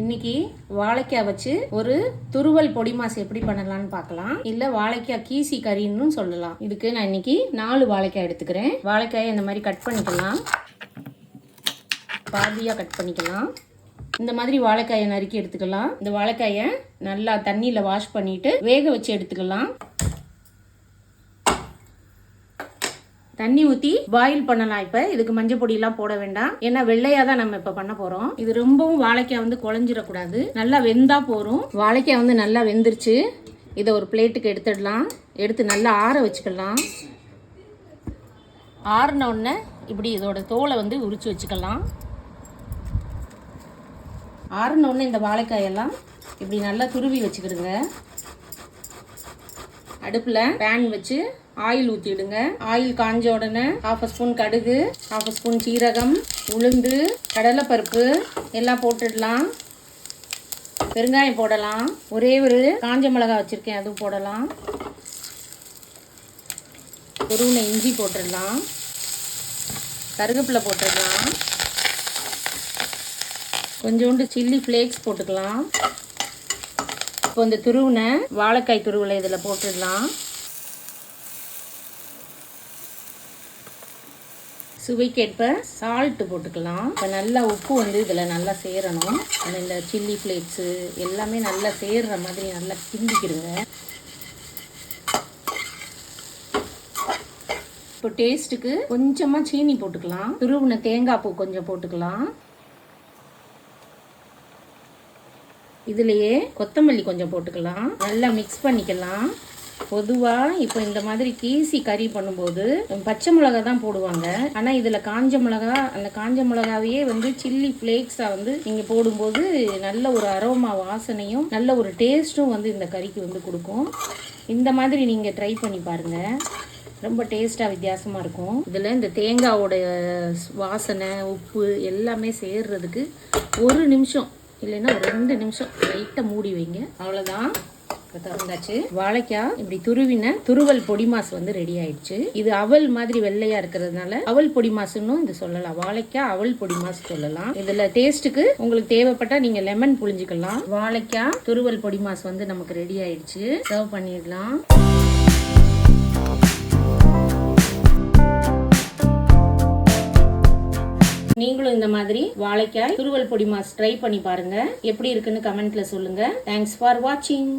இன்னைக்கு வாழைக்காய் வச்சு ஒரு துருவல் பொடி மாசு எப்படி பண்ணலாம்னு பார்க்கலாம். இல்ல வாழைக்காய் கீசி கறின்னு சொல்லலாம். இதுக்கு நான் இன்னைக்கு 4 வாழைக்காய் எடுத்துக்கிறேன். வாழைக்காயை இந்த மாதிரி கட் பண்ணிக்கலாம். பாதியா கட் பண்ணிக்கலாம். இந்த மாதிரி வாழைக்காயை நறுக்கி எடுத்துக்கலாம். இந்த வாழைக்காயை நல்லா தண்ணியில வாஷ் பண்ணிட்டு வேக வச்சு எடுத்துக்கலாம். தண்ணி ஊற்றி பாயில் பண்ணலாம். இப்போ இதுக்கு மஞ்சள் பொடியெல்லாம் போட வேண்டாம், ஏன்னா வெள்ளையாக தான் நம்ம இப்போ பண்ண போகிறோம். இது ரொம்பவும் வாழைக்காய் வந்து குழஞ்சிடக்கூடாது, நல்லா வெந்தா போகிறோம். வாழைக்காய் வந்து நல்லா வெந்துருச்சு. இதை ஒரு பிளேட்டுக்கு எடுத்துடலாம். எடுத்து நல்லா ஆற வச்சுக்கலாம். ஆறின உடனே இப்படி இதோட தோலை வந்து உரிச்சு வச்சுக்கலாம். ஆறின உடனே இந்த வாழைக்காயெல்லாம் இப்படி நல்லா துருவி வச்சுக்கிடுங்க. அடுப்பில் பேன் வச்சு ஆயில் ஊற்றிடுங்க. ஆயில் காஞ்ச உடனே 1/2 ஸ்பூன் கடுகு, 1/2 ஸ்பூன் சீரகம், உளுந்து, கடலைப்பருப்பு எல்லாம் போட்டுடலாம். பெருங்காயம் போடலாம். ஒரே ஒரு காஞ்ச மிளகாய் வச்சுருக்கேன், அதுவும் போடலாம். துருவின இஞ்சி போட்டுடலாம். கருவேப்பிலை போட்டுடலாம். கொஞ்சோண்டு சில்லி ஃப்ளேக்ஸ் போட்டுக்கலாம். இப்போ இந்த துருவின வாழைக்காய் துருவில் இதில் போட்டுடலாம். சுவைக்கேற்ப சால்ட்டு போட்டுக்கலாம். இப்போ நல்லா உப்பு வந்து இதில் நல்லா சேரணும். இந்த சில்லி ஃப்ளேக்ஸு எல்லாமே நல்லா சேர்ற மாதிரி நல்லா கிண்டிக்கிடுங்க. இப்போ டேஸ்ட்டுக்கு கொஞ்சமாக சீனி போட்டுக்கலாம். துருவின தேங்காய் பூ கொஞ்சம் போட்டுக்கலாம். இதுலேயே கொத்தமல்லி கொஞ்சம் போட்டுக்கலாம். நல்லா மிக்ஸ் பண்ணிக்கலாம். பொதுவாக இப்போ இந்த மாதிரி கீசி கறி பண்ணும்போது பச்சை மிளகா தான் போடுவாங்க. ஆனால் இதில் காஞ்ச மிளகா, அந்த காஞ்ச மிளகாவையே வந்து சில்லி ஃப்ளேக்ஸாக வந்து நீங்கள் போடும்போது நல்ல ஒரு அரோமா வாசனையும் நல்ல ஒரு டேஸ்ட்டும் வந்து இந்த கறிக்கு வந்து கொடுக்கும். இந்த மாதிரி நீங்கள் ட்ரை பண்ணி பாருங்கள், ரொம்ப டேஸ்ட்டாக வித்தியாசமாக இருக்கும். இதில் இந்த தேங்காவோட வாசனை, உப்பு எல்லாமே சேர்றதுக்கு 1 நிமிஷம் இல்லைன்னா ஒரு 2 நிமிஷம் லைட்டாக மூடி வைங்க. அவ்வளோதான், இப்போ திறந்தாச்சு. வாழைக்காய் இப்படி துருவின துருவல் பொடி மாசு வந்து ரெடி ஆயிடுச்சு. இது அவல் மாதிரி வெள்ளையா இருக்கிறதுனால அவல் பொடி மாசுன்னு இது சொல்லலாம். வாழைக்காய் அவல் பொடி மாசு சொல்லலாம். இதுல டேஸ்ட்டுக்கு உங்களுக்கு தேவைப்பட்டா நீங்க லெமன் புழிஞ்சுக்கலாம். வாழைக்காய் துருவல் பொடி மாசு வந்து நமக்கு ரெடி ஆயிடுச்சு. சர்வ் பண்ணிடலாம். நீங்களும் இந்த மாதிரி வாழைக்காய் துருவல் பொடி மாஸ் ட்ரை பண்ணி பாருங்க. எப்படி இருக்குன்னு கமெண்ட்ல சொல்லுங்க. தேங்க்ஸ் ஃபார் வாட்சிங்.